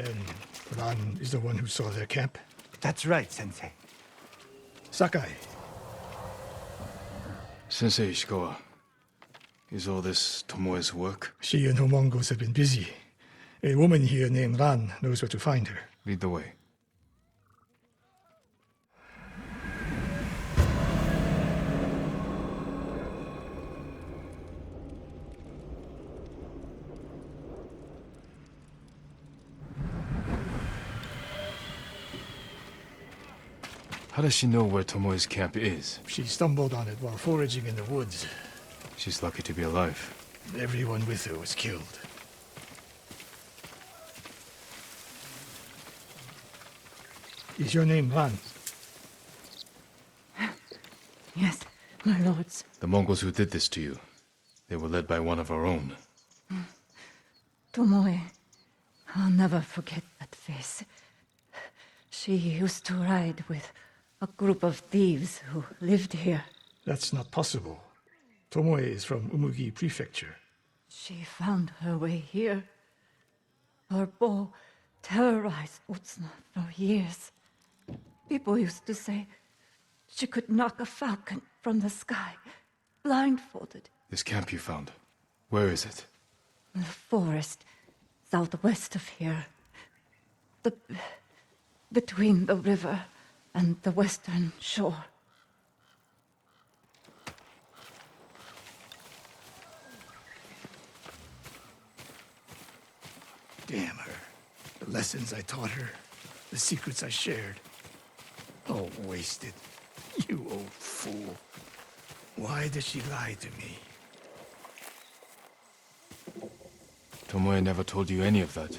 And Ran is the one who saw their camp? That's right, Sensei. Sakai. Sensei Ishikawa, is all this Tomoe's work? She and her Mongols have been busy. A woman here named Ran knows where to find her. Lead the way. How does she know where Tomoe's camp is? She stumbled on it while foraging in the woods. She's lucky to be alive. Everyone with her was killed. Is your name Ran? Yes, my lords. The Mongols who did this to you, they were led by one of our own. Tomoe. I'll never forget that face. She used to ride with a group of thieves who lived here. That's not possible. Tomoe is from Umugi Prefecture. She found her way here. Her bow terrorized Utsuna for years. People used to say she could knock a falcon from the sky, blindfolded. This camp you found, where is it? In the forest, southwest of here. Between the river and the western shore. Damn her. The lessons I taught her, the secrets I shared. All wasted. You old fool. Why did she lie to me? Tomoe never told you any of that.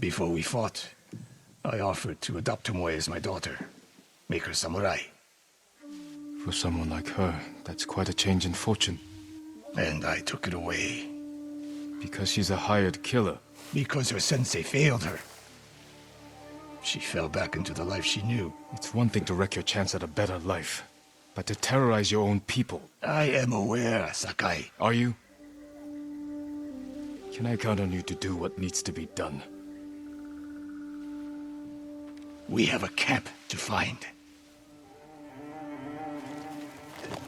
Before we fought, I offered to adopt Tomoe as my daughter. Make her samurai. For someone like her, that's quite a change in fortune. And I took it away. Because she's a hired killer. Because her sensei failed her. She fell back into the life she knew. It's one thing to wreck your chance at a better life, but to terrorize your own people. I am aware, Sakai. Are you? Can I count on you to do what needs to be done? We have a camp to find.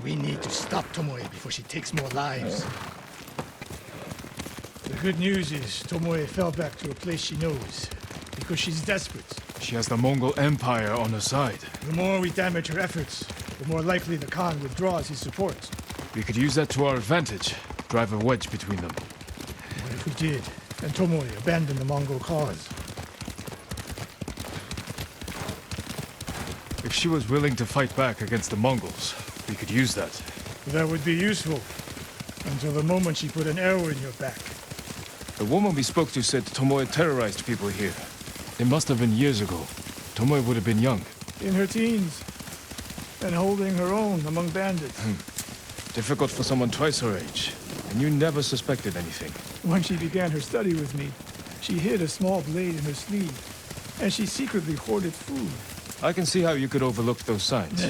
We need to stop Tomoe before she takes more lives. The good news is Tomoe fell back to a place she knows, because she's desperate. She has the Mongol Empire on her side. The more we damage her efforts, the more likely the Khan withdraws his support. We could use that to our advantage, drive a wedge between them. What if we did, and Tomoe abandoned the Mongol cause? If she was willing to fight back against the Mongols, we could use that. That would be useful, until the moment she put an arrow in your back. The woman we spoke to said Tomoe terrorized people here. It must have been years ago. Tomoe would have been young. In her teens, and holding her own among bandits. Difficult for someone twice her age. And you never suspected anything. When she began her study with me, she hid a small blade in her sleeve, and she secretly hoarded food. I can see how you could overlook those signs.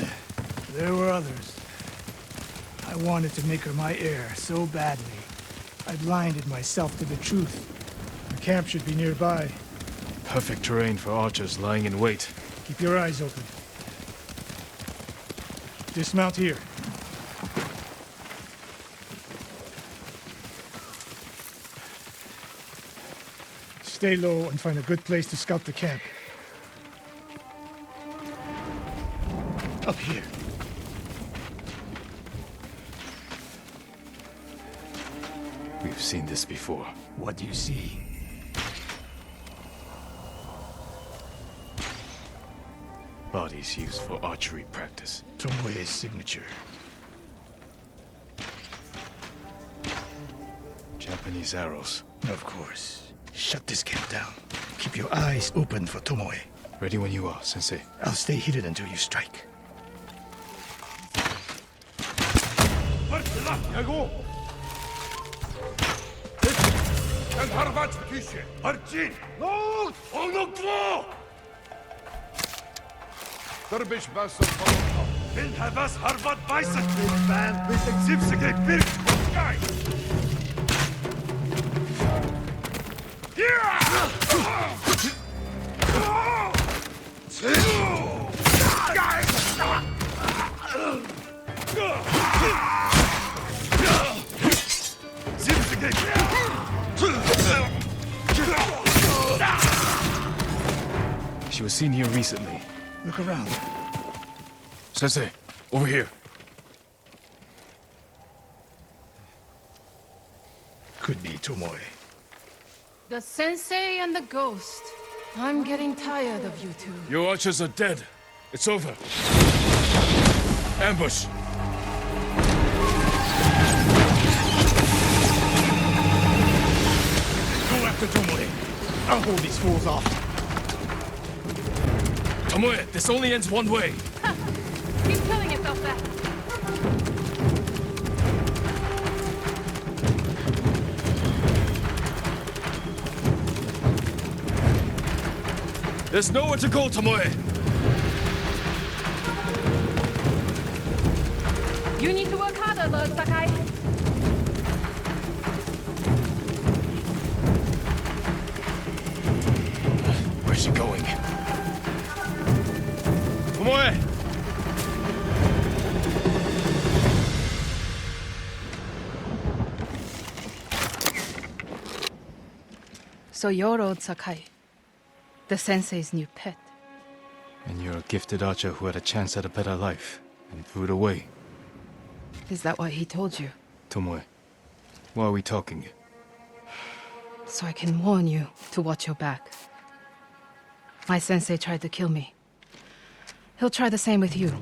There were others. I wanted to make her my heir so badly. I blinded myself to the truth. The camp should be nearby. Perfect terrain for archers lying in wait. Keep your eyes open. Dismount here. Stay low and find a good place to scout the camp. Up here. We've seen this before. What do you see? Bodies used for archery practice. Tomoe's signature. Japanese arrows. Of course. Shut this camp down. Keep your eyes open for Tomoe. Ready when you are, Sensei. I'll stay hidden until you strike. Derbiş basın falan. Ben havas harbat baysak. Ben bizim zipsige bir kay. She was seen here recently. Look around. Sensei, over here. Could be Tomoe. The sensei and the ghost. I'm getting tired of you two. Your archers are dead. It's over. Ambush. Go after Tomoe. I'll hold these fools off. Tomoe, this only ends one way. Keep killing yourself there. There's nowhere to go, Tomoe. You need to work harder, Lord Sakai. Where's she going? Tomoe! So you're old Sakai, the sensei's new pet. And you're a gifted archer who had a chance at a better life and threw it away. Is that what he told you? Tomoe, why are we talking? So I can warn you to watch your back. My sensei tried to kill me. He'll try the same with you.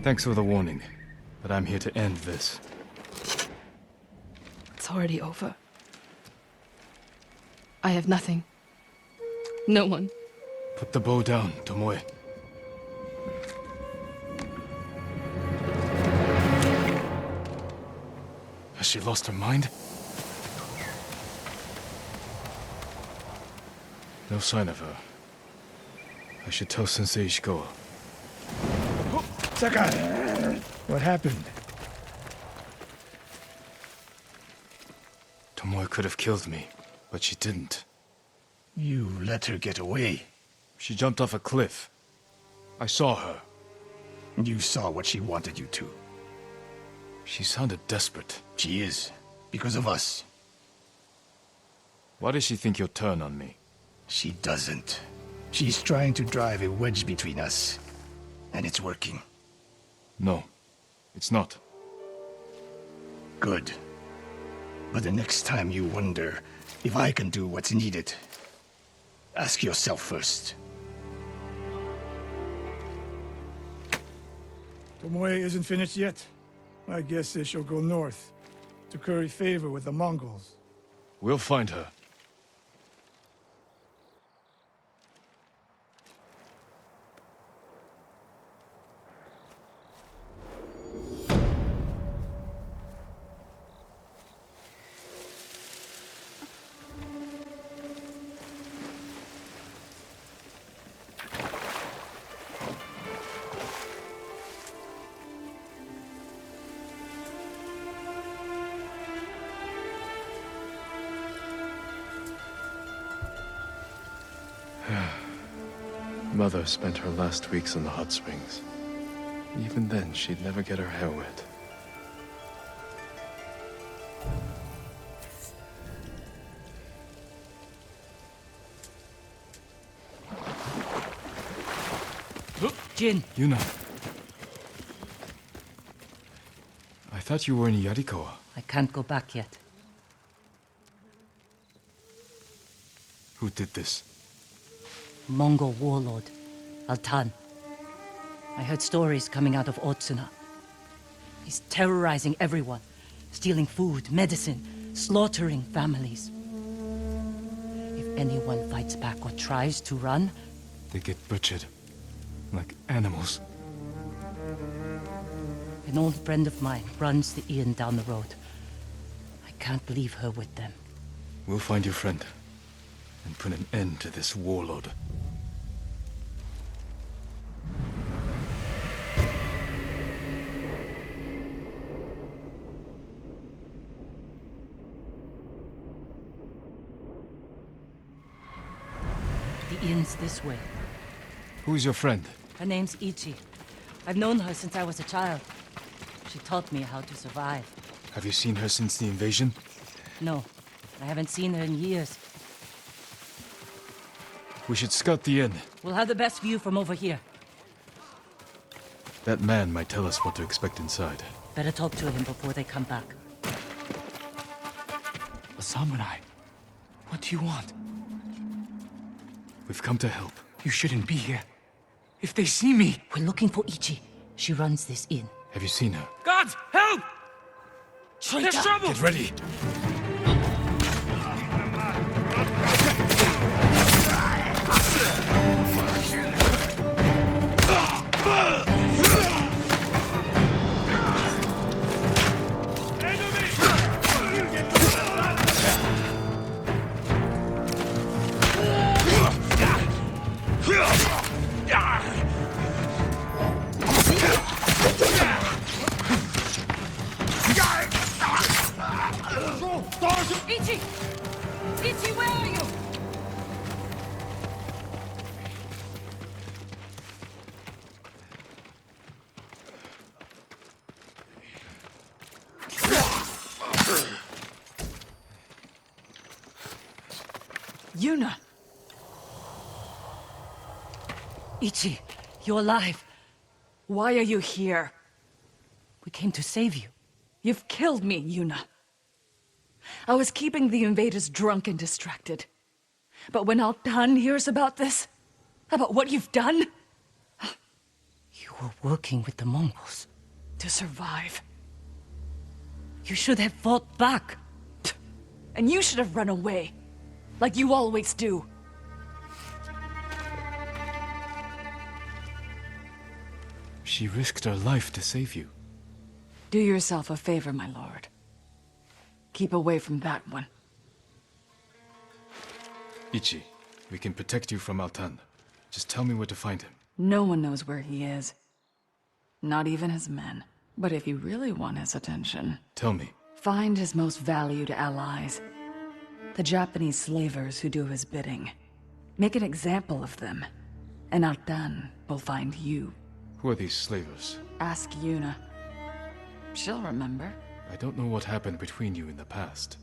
Thanks for the warning, but I'm here to end this. It's already over. I have nothing. No one. Put the bow down, Tomoe. Has she lost her mind? No sign of her. I should tell Sensei Ishikawa. Sakai! What happened? Tomoe could have killed me, but she didn't. You let her get away. She jumped off a cliff. I saw her. You saw what she wanted you to. She sounded desperate. She is. Because of us. Why does she think you'll turn on me? She doesn't. She's trying to drive a wedge between us. And it's working. No, it's not. Good. But the next time you wonder if I can do what's needed, ask yourself first. Tomoe isn't finished yet. I guess they shall go north, to curry favor with the Mongols. We'll find her. Mother spent her last weeks in the hot springs. Even then, she'd never get her hair wet. Jin, Yuna. I thought you were in Yarikawa. I can't go back yet. Who did this? Mongol warlord, Altan. I heard stories coming out of Otsuna. He's terrorizing everyone, stealing food, medicine, slaughtering families. If anyone fights back or tries to run, They get butchered. Like animals. an old friend of mine runs the inn down the road. I can't leave her with them. We'll find your friend. And put an end to this warlord. The inn's this way. Who is your friend? Her name's Ichi. I've known her since I was a child. She taught me how to survive. Have you seen her since the invasion? No, I haven't seen her in years. We should scout the inn. We'll have the best view from over here. That man might tell us what to expect inside. Better talk to him before they come back. A samurai. What do you want? We've come to help. You shouldn't be here. If they see me... We're looking for Ichi. She runs this inn. Have you seen her? Gods, help! There's trouble! Get ready! Ichi! Ichi, where are you? Yuna! Ichi, you're alive. Why are you here? We came to save you. You've killed me, Yuna. I was keeping the invaders drunk and distracted. But when Altan hears about this, about what you've done, You were working with the Mongols. to survive, You should have fought back. and you should have run away, like you always do. She risked her life to save you. Do yourself a favor, my lord. Keep away from that one. Ichi, we can protect you from Altan. Just tell me where to find him. No one knows where he is. Not even his men. But if you really want his attention, Tell me. find his most valued allies. The Japanese slavers who do his bidding. Make an example of them. And Altan will find you. Who are these slavers? Ask Yuna. She'll remember. I don't know what happened between you in the past,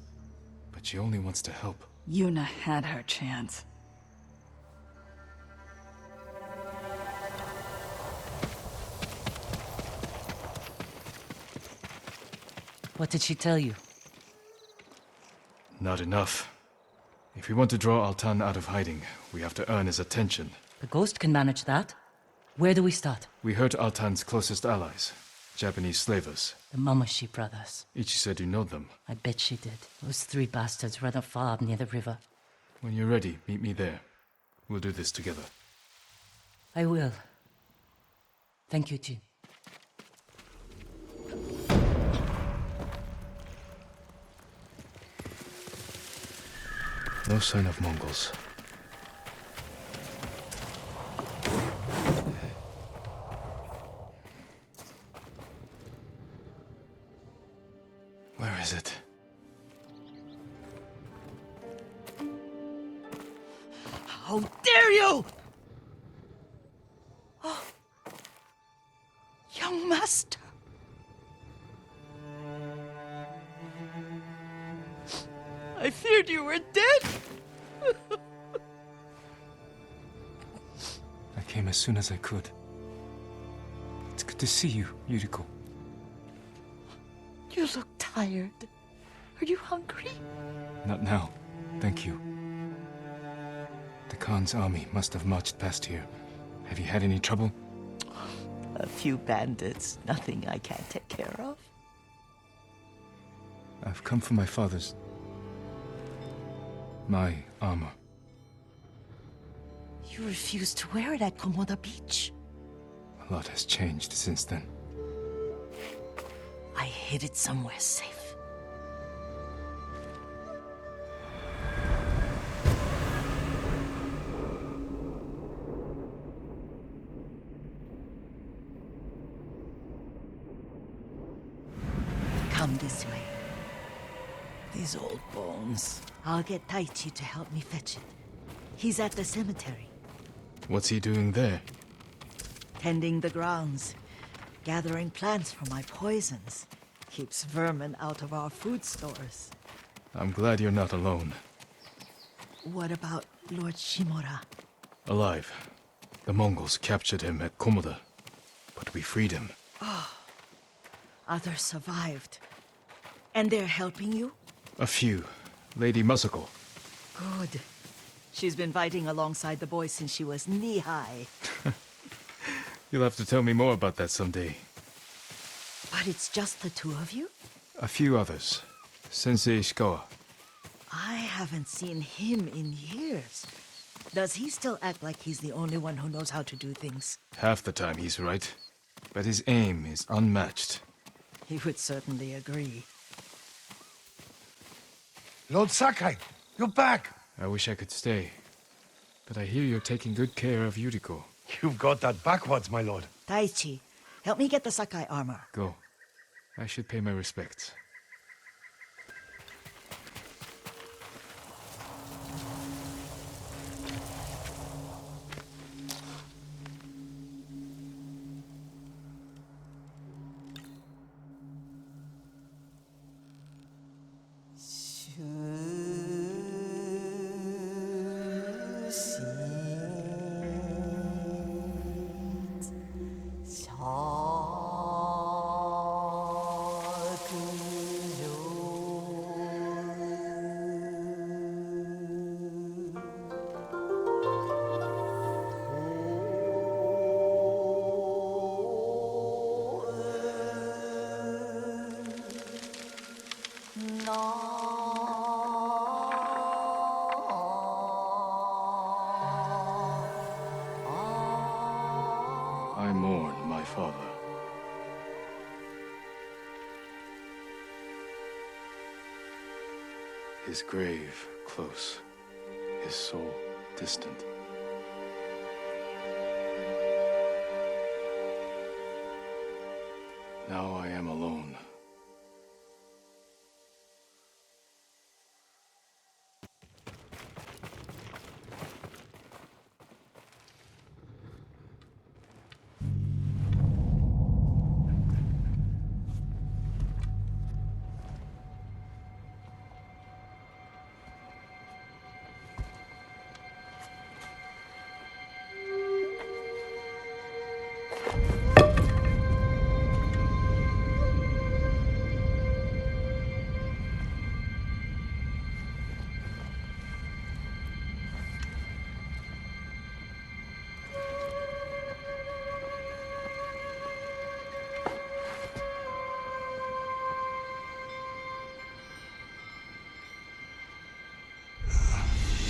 but she only wants to help. Yuna had her chance. What did she tell you? Not enough. If we want to draw Altan out of hiding, we have to earn his attention. The ghost can manage that. Where do we start? We hurt Altan's closest allies, Japanese slavers. The Momoshi brothers. Ichi said you know them. I bet she did. Those three bastards run a farm near the river. When you're ready, meet me there. We'll do this together. I will. Thank you, Jin. No sign of Mongols. Where is it? How dare you! Oh. Young master. I feared you were dead. I came as soon as I could. It's good to see you, Yuriko. You look tired. Are you hungry? Not now. Thank you. The Khan's army must have marched past here. Have you had any trouble? A few bandits, nothing I can't take care of. I've come for my father's... my armor. You refused to wear it at Komoda Beach. A lot has changed since then. I hid it somewhere safe. Come this way. These old bones. I'll get Taichi to help me fetch it. He's at the cemetery, What's he doing there? tending the grounds, gathering plants for my poisons. Keeps vermin out of our food stores. I'm glad you're not alone. What about Lord Shimura? Alive. The Mongols captured him at Komoda, but we freed him. Others survived. And they're helping you? A few. Lady Masako. Good. She's been fighting alongside the boys since she was knee-high. You'll have to tell me more about that someday. But it's just the two of you? A few others. Sensei Ishikawa. I haven't seen him in years. Does he still act like he's the only one who knows how to do things? Half the time he's right, but his aim is unmatched. He would certainly agree. Lord Sakai, you're back. I wish I could stay, but I hear you're taking good care of Yuriko. You've got that backwards, my lord. Taichi, help me get the Sakai armor. Go. I should pay my respects. I mourn my father. His grave close, his soul distant. Now I am alone.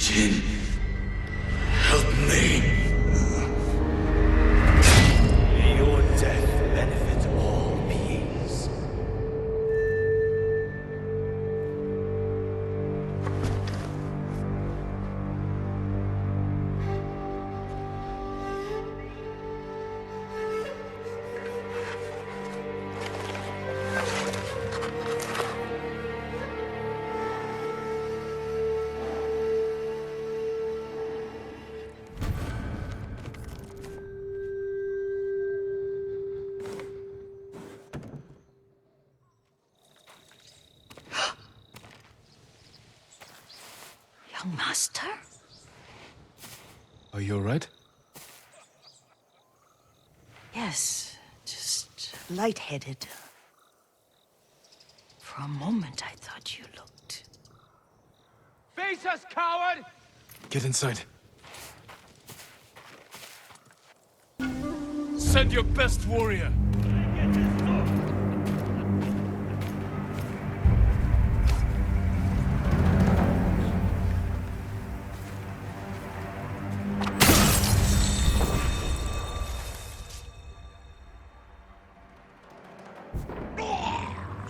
Jin, help me. May your death benefit all beings. Young master? Are you alright? Yes, just lightheaded. For a moment, I thought you looked... Face us, coward! Get inside. Send your best warrior.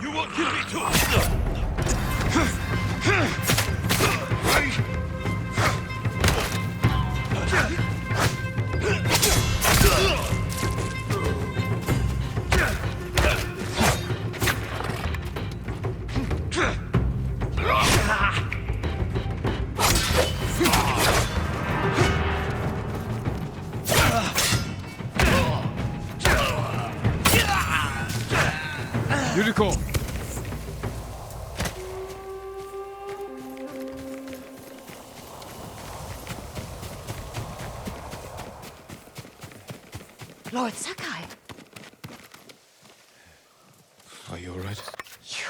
You will kill me too. Yuriko! Lord Sakai, Are you alright? you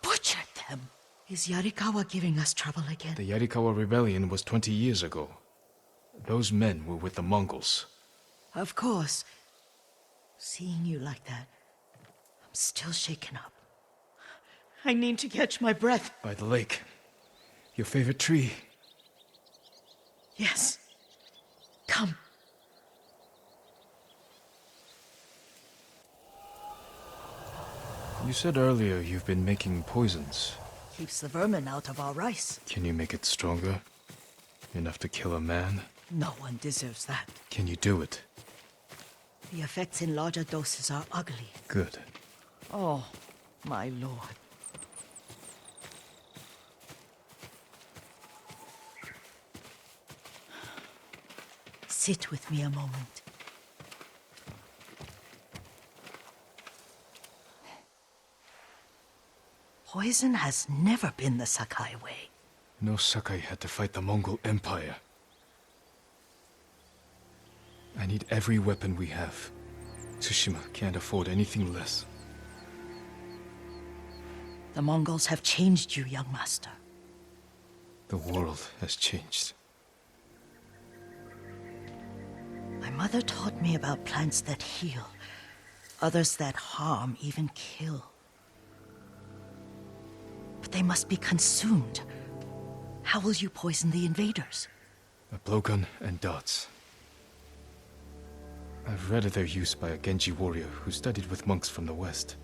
butchered them. Is Yarikawa giving us trouble again? The Yarikawa rebellion was 20 years ago. Those men were with the Mongols. Of course. Seeing you like that, I'm still shaken up. I need to catch my breath. By the lake. Your favorite tree. Yes. Come. You said earlier you've been making poisons. Keeps the vermin out of our rice. Can you make it stronger? Enough to kill a man? No one deserves that. Can you do it? The effects in larger doses are ugly. Good. Oh, my lord. Sit with me a moment. Poison has never been the Sakai way. No Sakai had to fight the Mongol Empire. I need every weapon we have. Tsushima can't afford anything less. The Mongols have changed you, young master. The world has changed. My mother taught me about plants that heal, others that harm, even kill. But they must be consumed. How will you poison the invaders? A blowgun and darts. I've read of their use by a Genji warrior who studied with monks from the west.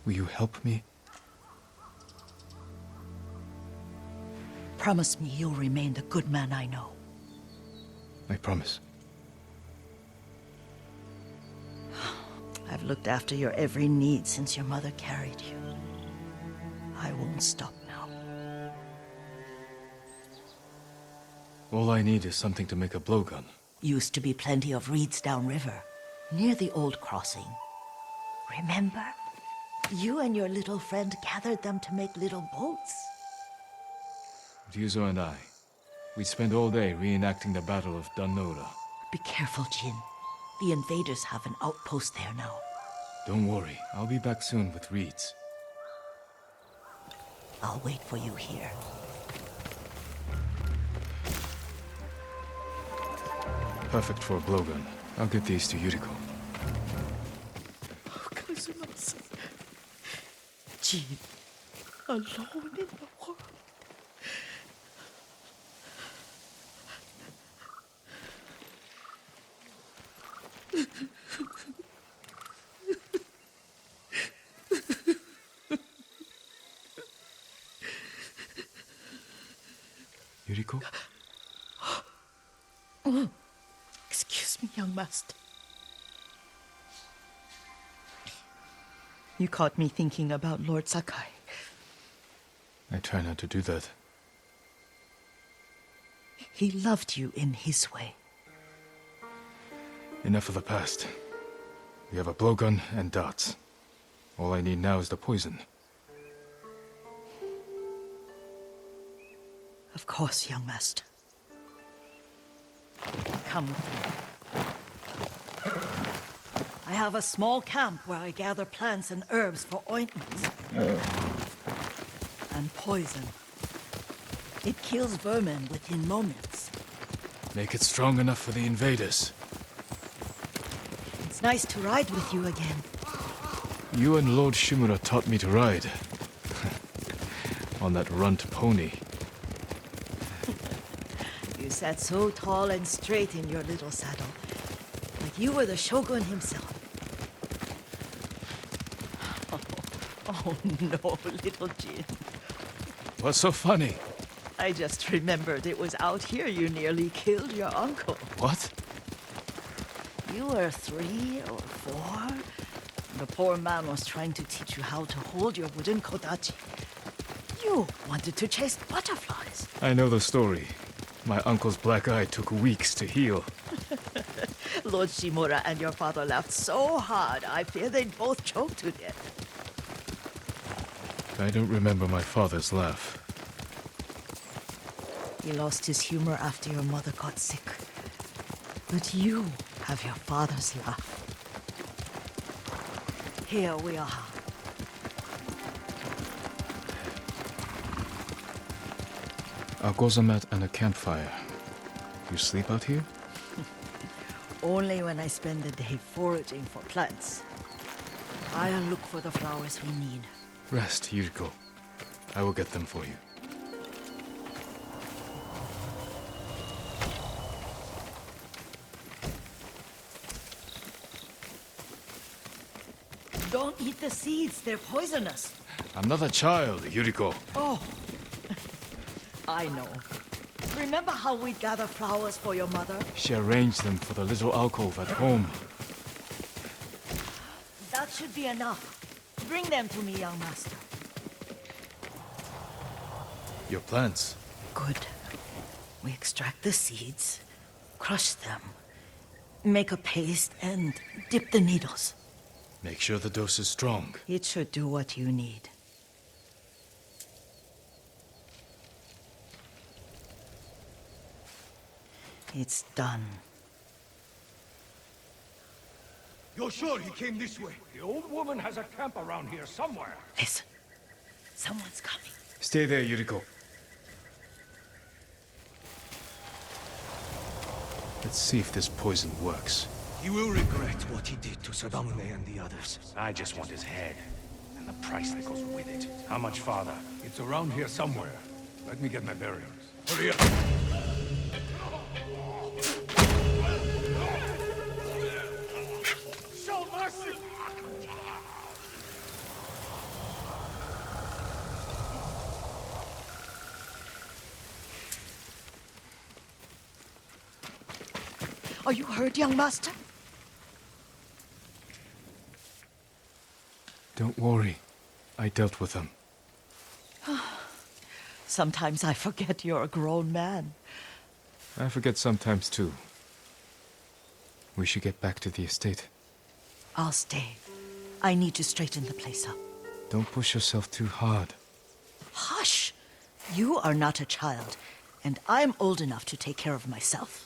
Will you help me? Promise me you'll remain the good man I know. I promise. I've looked after your every need since your mother carried you. I won't stop now. All I need is something to make a blowgun. Used to be plenty of reeds downriver, near the old crossing. Remember? You and your little friend gathered them to make little boats. Ryuzo and I, we'd spend all day reenacting the Battle of Danora. Be careful, Jin. The invaders have an outpost there now. Don't worry, I'll be back soon with reeds. I'll wait for you here. Perfect for a blowgun. I'll get these to Yuriko. Oh, Kazuma-san. Jin, alone in the world. Yuriko? Excuse me, young master. You caught me thinking about Lord Sakai. I try not to do that. He loved you in his way. Enough of the past. We have a blowgun and darts. All I need now is the poison. Of course, young master. Come with me. I have a small camp where I gather plants and herbs for ointments. And poison. It kills vermin within moments. Make it strong enough for the invaders. It's nice to ride with you again. You and Lord Shimura taught me to ride. On that runt pony. You sat so tall and straight in your little saddle, like you were the shogun himself. Oh no, little Jin. What's so funny? I just remembered it was out here you nearly killed your uncle. What? You were 3 or 4. The poor man was trying to teach you how to hold your wooden kodachi. You wanted to chase butterflies. I know the story. My uncle's black eye took weeks to heal. Lord Shimura and your father laughed so hard, I fear they'd both choke to death. I don't remember my father's laugh. He lost his humor after your mother got sick. But you have your father's laugh. Here we are. A gozamat and a campfire. You sleep out here? Only when I spend the day foraging for plants. I'll look for the flowers we need. Rest, Yuriko. I will get them for you. Don't eat the seeds, they're poisonous. I'm not a child, Yuriko. Oh, I know. Remember how we'd gather flowers for your mother? She arranged them for the little alcove at home. That should be enough. Bring them to me, young master. Your plants. Good. We extract the seeds, crush them, make a paste, and dip the needles. Make sure the dose is strong. It should do what you need. It's done. You're sure he came this way? The old woman has a camp around here somewhere. Listen. Someone's coming. Stay there, Yuriko. Let's see if this poison works. He will regret what he did to Sadamune and the others. I just want his head, and the price that goes with it. How much farther? It's around here somewhere. Let me get my bearings. Hurry up! Show mercy! Are you hurt, young master? Don't worry. I dealt with them. Sometimes I forget you're a grown man. I forget sometimes too. We should get back to the estate. I'll stay. I need to straighten the place up. Don't push yourself too hard. Hush! You are not a child, and I'm old enough to take care of myself.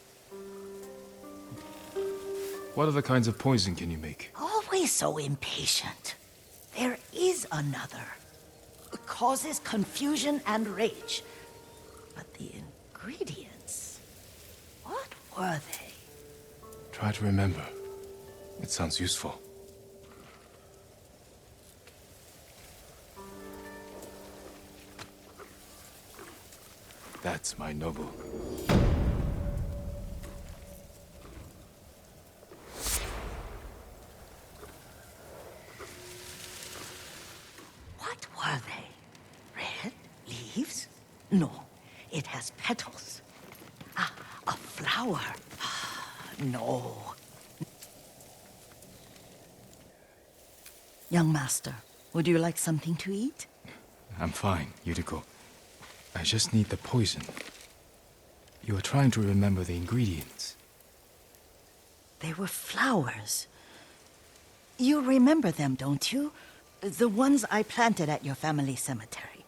What other kinds of poison can you make? Always so impatient. There is another. It causes confusion and rage. But the ingredients... what were they? Try to remember. It sounds useful. That's my noble. What were they? Red leaves? No, it has petals. Ah, a flower. No. Young master, would you like something to eat? I'm fine, Yuriko. I just need the poison. You are trying to remember the ingredients. They were flowers. You remember them, don't you? The ones I planted at your family cemetery.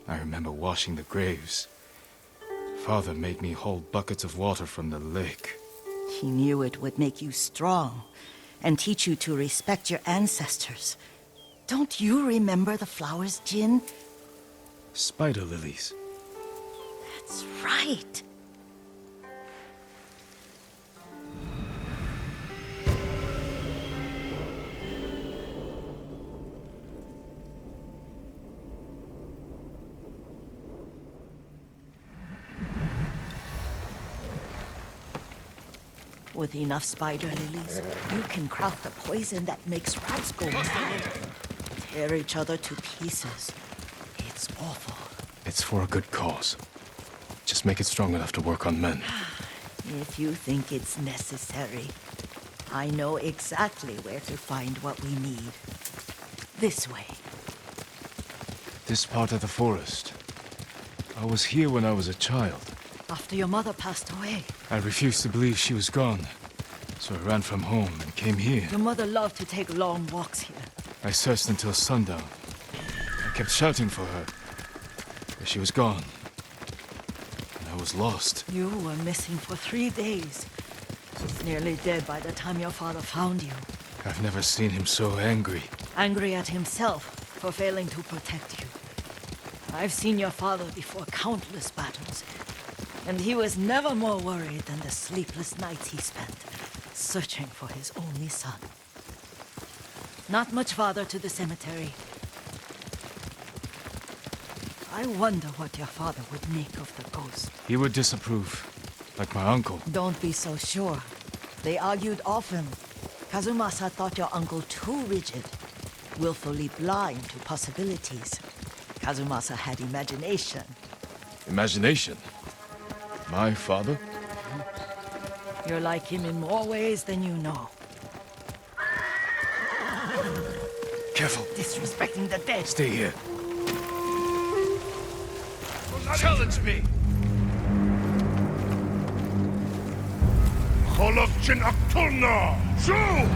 I remember washing the graves. Father made me hold buckets of water from the lake. He knew it would make you strong and teach you to respect your ancestors. Don't you remember the flowers, Jin? Spider lilies. That's right. With enough spider lilies, you can craft the poison that makes rats go mad. Tear each other to pieces. It's awful. It's for a good cause. Just make it strong enough to work on men. If you think it's necessary, I know exactly where to find what we need. This way. This part of the forest. I was here when I was a child. After your mother passed away. I refused to believe she was gone, so I ran from home and came here. Your mother loved to take long walks here. I searched until sundown. I kept shouting for her, but she was gone. And I was lost. You were missing for 3 days. She's nearly dead by the time your father found you. I've never seen him so angry. Angry at himself for failing to protect you. I've seen your father before countless battles, and he was never more worried than the sleepless nights he spent searching for his only son. Not much farther to the cemetery. I wonder what your father would make of the ghost. He would disapprove, like my uncle. Don't be so sure. They argued often. Kazumasa thought your uncle too rigid, willfully blind to possibilities. Kazumasa had imagination. Imagination? My father? You're like him in more ways than you know. Careful. Disrespecting the dead. Stay here. Challenge me! Holofchin Aktulna! Shoo!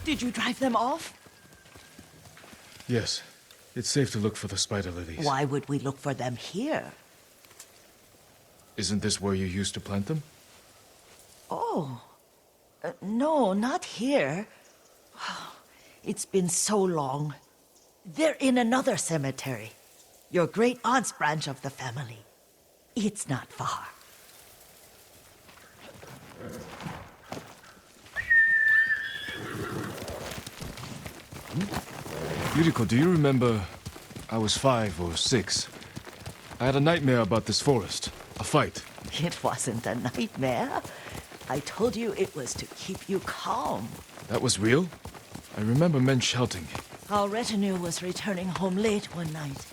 Did you drive them off? Yes. It's safe to look for the spider lilies. Why would we look for them here? Isn't this where you used to plant them? Oh. No, not here. It's been so long. They're in another cemetery. Your great-aunt's branch of the family. It's not far. Yuriko, do you remember... I was 5 or 6. I had a nightmare about this forest. A fight. It wasn't a nightmare. I told you it was to keep you calm. That was real? I remember men shouting. Our retinue was returning home late one night.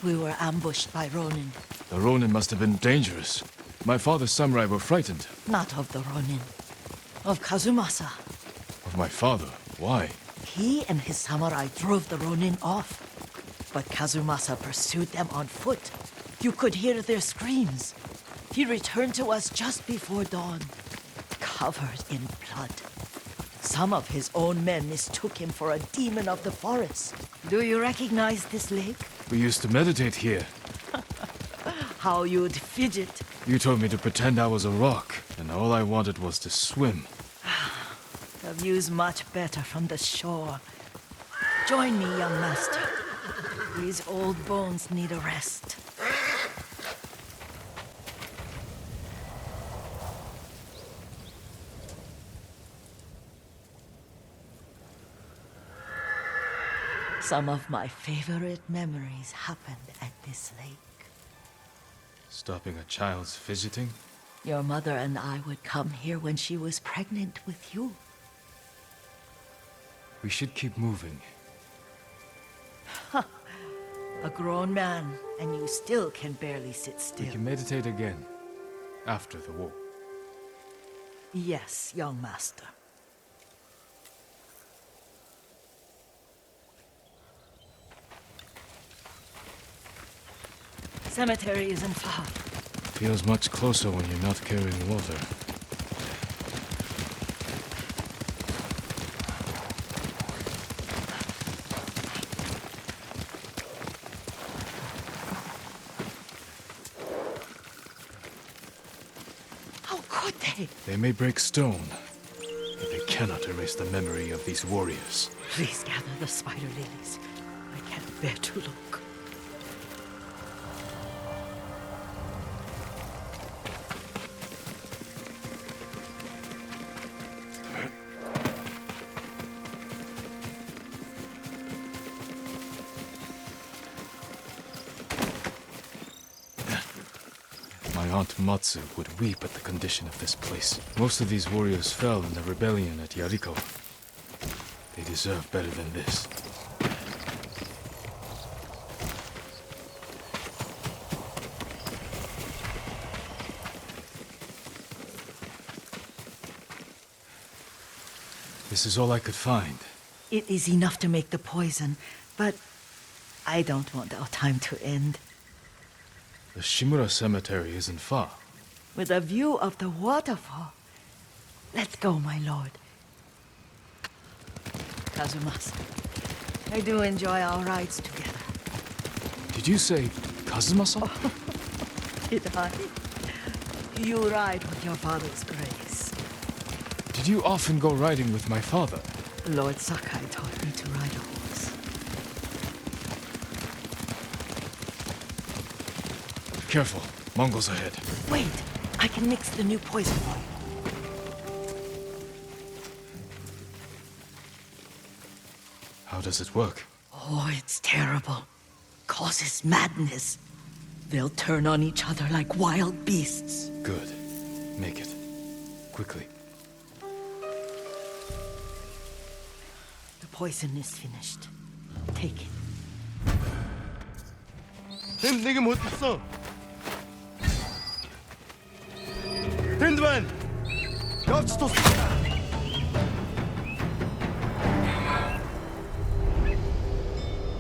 We were ambushed by Ronin. The Ronin must have been dangerous. My father's samurai were frightened. Not of the Ronin. Of Kazumasa. Of my father? Why? He and his samurai drove the Ronin off. But Kazumasa pursued them on foot. You could hear their screams. He returned to us just before dawn, covered in blood. Some of his own men mistook him for a demon of the forest. Do you recognize this lake? We used to meditate here. How you'd fidget. You told me to pretend I was a rock, and all I wanted was to swim. The view's much better from the shore. Join me, young master. These old bones need a rest. Some of my favorite memories happened at this lake. Stopping a child's fidgeting? Your mother and I would come here when she was pregnant with you. We should keep moving. A grown man, and you still can barely sit still. We can meditate again. After the war. Yes, young master. Cemetery isn't far. Feels much closer when you're not carrying water. How could they? They may break stone, but they cannot erase the memory of these warriors. Please gather the spider lilies. I can't bear to look. Aunt Matsu would weep at the condition of this place. Most of these warriors fell in the rebellion at Yarikawa. They deserve better than this. This is all I could find. It is enough to make the poison, but I don't want our time to end. The Shimura Cemetery isn't far. With a view of the waterfall. Let's go, my lord. Kazumasa, I do enjoy our rides together. Did you say Kazumasa? Did I? You ride with your father's grace. Did you often go riding with my father? Lord Sakai taught me to ride a horse. Careful. Mongols ahead. Wait, I can mix the new poison for you. How does it work? Oh, it's terrible. Causes madness. They'll turn on each other like wild beasts. Good. Make it. Quickly. The poison is finished. Take it. 햄 내게 못 했어. 댄드만, 엽치도.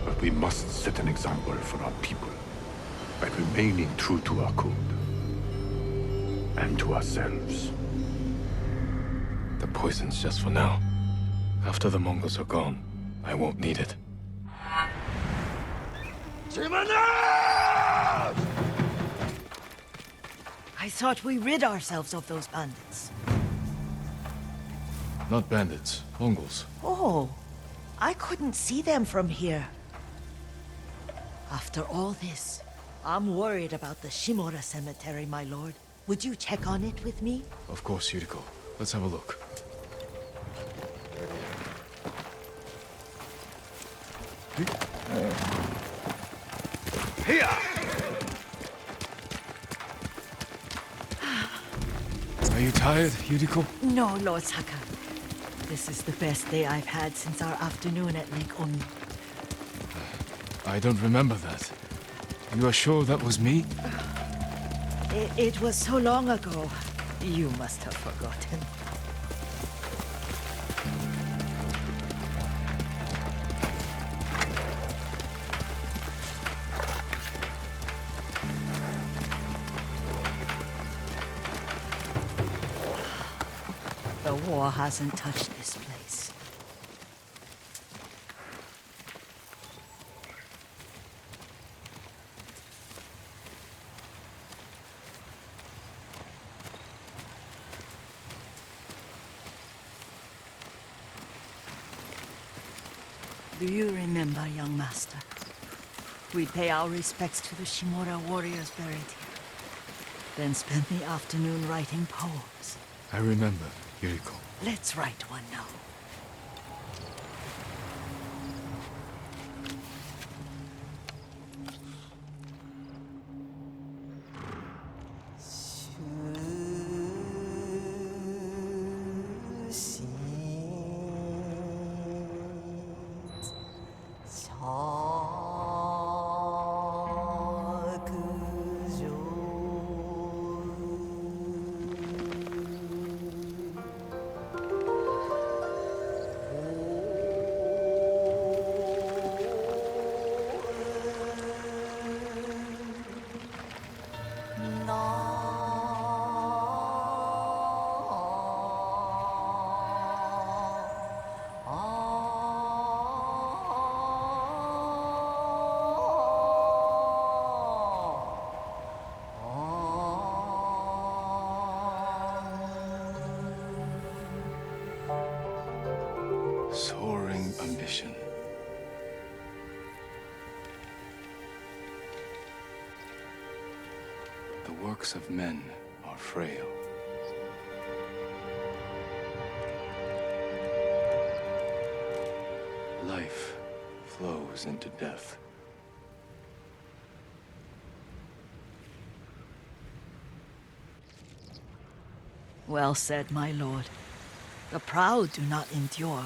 But we must set an example for our people by remaining true to our code and to ourselves. The poison's just for now. After the Mongols are gone, I won't need it. I thought we rid ourselves of those bandits. Not bandits, Mongols. Oh, I couldn't see them from here. After all this, I'm worried about the Shimura Cemetery, my lord. Would you check on it with me? Of course, Yuriko. Let's have a look. Are you tired, Yuriko? No, Lord Saka. This is the best day I've had since our afternoon at Lake Oni. I don't remember that. You are sure that was me? It was so long ago. You must have forgotten. The war hasn't touched this place. Do you remember, young master? We pay our respects to the Shimura warriors buried here. Then spend the afternoon writing poems. I remember, Yuriko. Let's write one now. Soaring ambition. The works of men are frail. Life flows into death. Well said, my lord. The proud do not endure.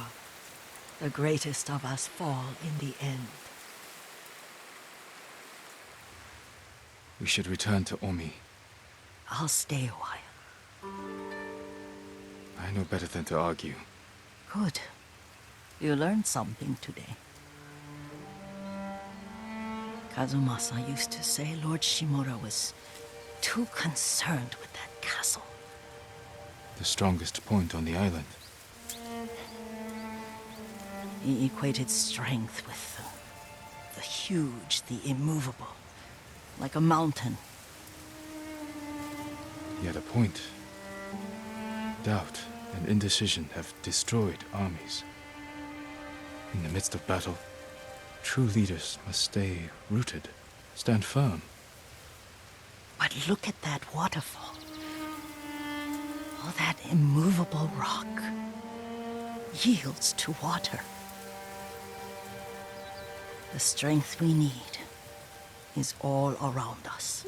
The greatest of us fall in the end. We should return to Omi. I'll stay a while. I know better than to argue. Good. You learned something today. Kazumasa used to say Lord Shimura was too concerned with that castle. The strongest point on the island. He equated strength with the huge, the immovable, like a mountain. Yet a point. Doubt and indecision have destroyed armies. In the midst of battle, true leaders must stay rooted, stand firm. But look at that waterfall. All that immovable rock yields to water. The strength we need is all around us.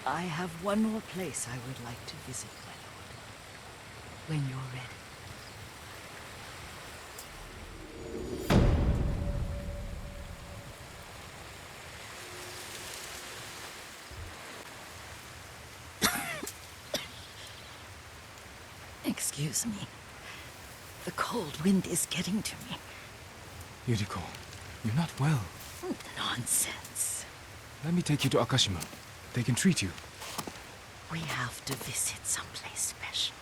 I have one more place I would like to visit, my lord. When you're ready. Excuse me. The cold wind is getting to me. Yuriko, you're not well. Nonsense. Let me take you to Akashima. They can treat you. We have to visit someplace special.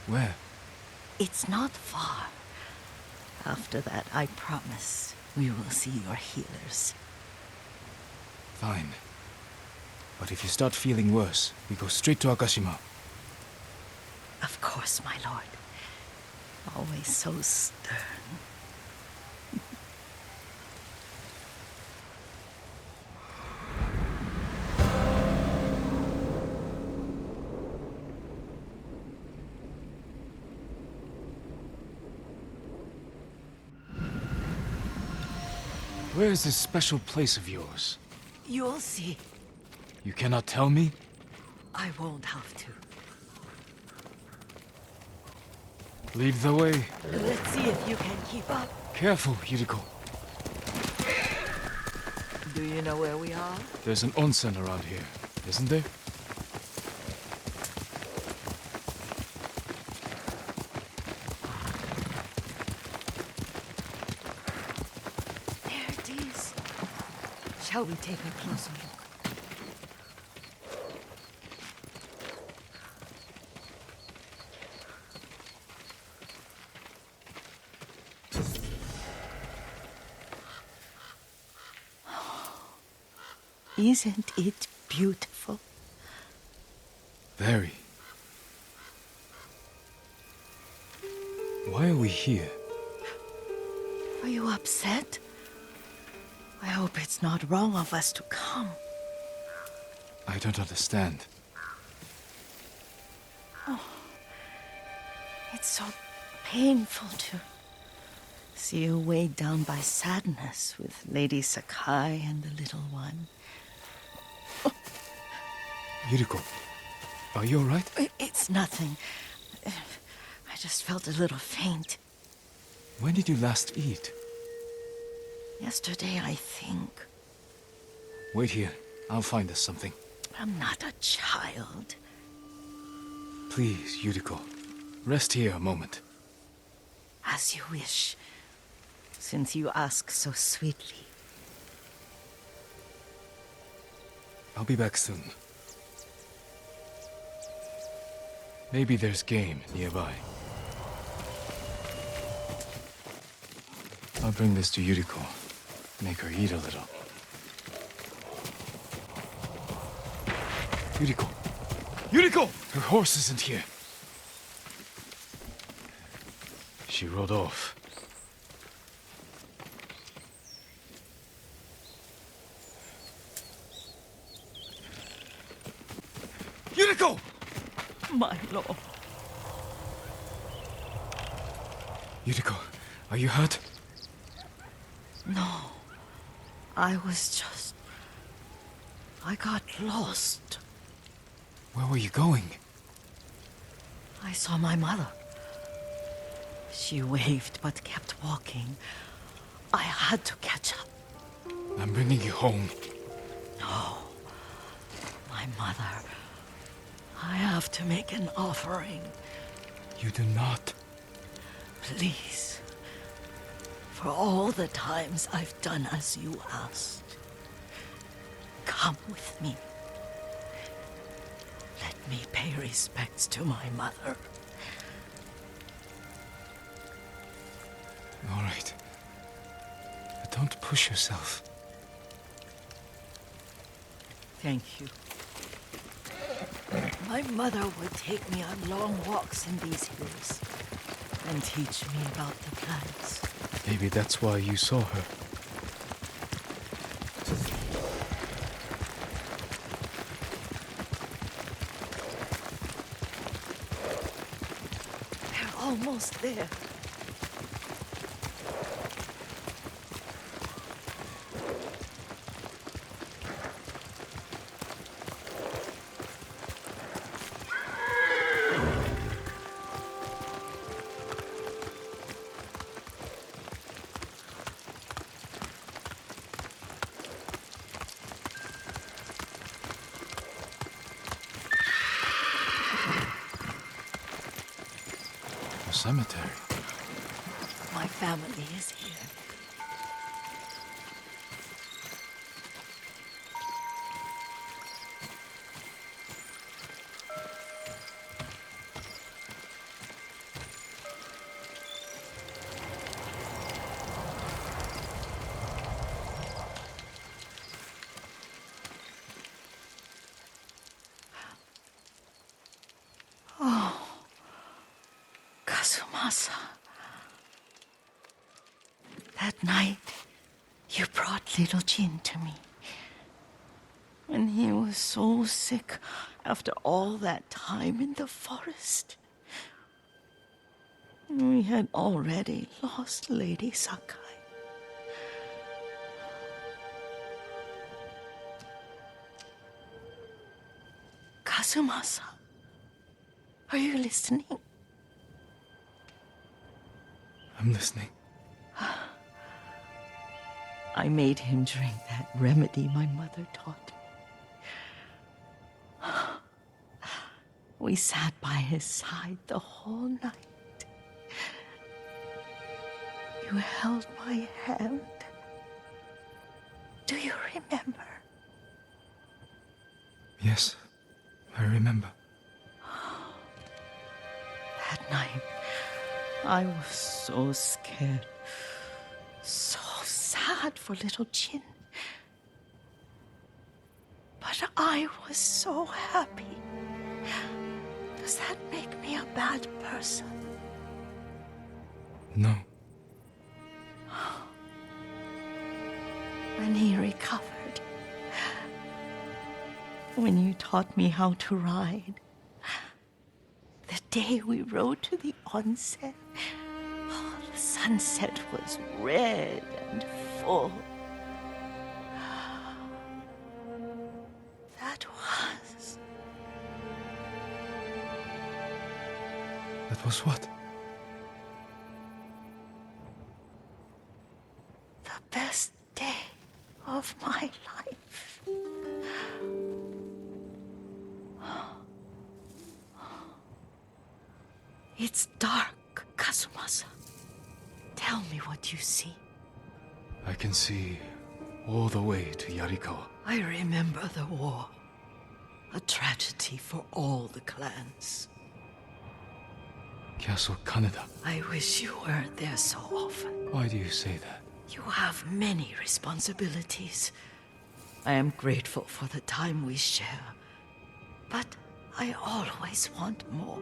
Where? It's not far. After that, I promise we will see your healers. Fine. But if you start feeling worse, we go straight to Akashima. Of course, my lord. Always so stern. Where is this special place of yours? You'll see. You cannot tell me? I won't have to. Lead the way. Let's see if you can keep up. Careful, Yuriko. Do you know where we are? There's an onsen around here, isn't there? There it is. Shall we take a closer look? Isn't it beautiful? Very. Why are we here? Are you upset? I hope it's not wrong of us to come. I don't understand. It's so painful to see you weighed down by sadness with Lady Sakai and the little one. Yuriko, are you alright? It's nothing. I just felt a little faint. When did you last eat? Yesterday, I think. Wait here. I'll find us something. I'm not a child. Please, Yuriko. Rest here a moment. As you wish, since you ask so sweetly. I'll be back soon. Maybe there's game nearby. I'll bring this to Yuriko. Make her eat a little. Yuriko! Yuriko! Her horse isn't here. She rode off. Yuriko! My lord. Yuriko, are you hurt? No. I was just... I got lost. Where were you going? I saw my mother. She waved but kept walking. I had to catch up. I'm bringing you home. No. My mother. I have to make an offering. You do not. Please. For all the times I've done as you asked. Come with me. Let me pay respects to my mother. All right. But don't push yourself. Thank you. My mother would take me on long walks in these hills and teach me about the plants. Maybe that's why you saw her. We're almost there. A cemetery. My family is here. Kazumasa. That night, you brought little Jin to me. When he was so sick after all that time in the forest. We had already lost Lady Sakai. Kazumasa, are you listening? I'm listening. I made him drink that remedy my mother taught me. We sat by his side the whole night. You held my hand. Do you remember? Yes, I remember. That night, I was so scared. So sad for little Jin. But I was so happy. Does that make me a bad person? No. When he recovered, when you taught me how to ride, the day we rode to the onsen, the sunset was red and full. That was That was what? the best day of my life. It's dark, Kazumasa. Tell me what you see. I can see all the way to Yarikawa. I remember the war. A tragedy for all the clans. Castle Kaneda. I wish you weren't there so often. Why do you say that? You have many responsibilities. I am grateful for the time we share. But I always want more.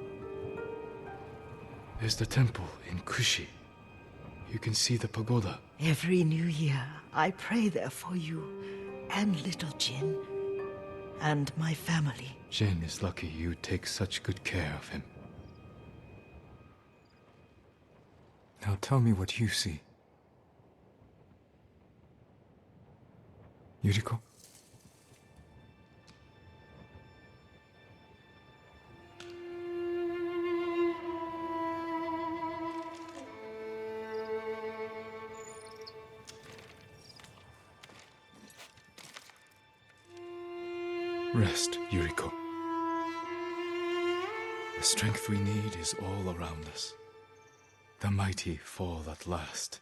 There's the temple in Kushi. You can see the pagoda. Every new year, I pray there for you and little Jin and my family. Jin is lucky you take such good care of him. Now tell me what you see. Yuriko? Rest, Yuriko. The strength we need is all around us. The mighty fall at last,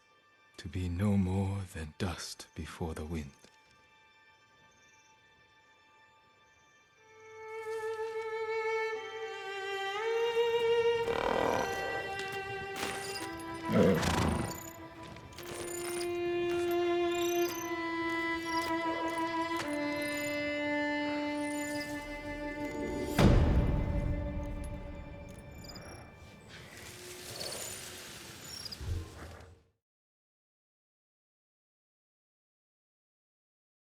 to be no more than dust before the wind. Oh.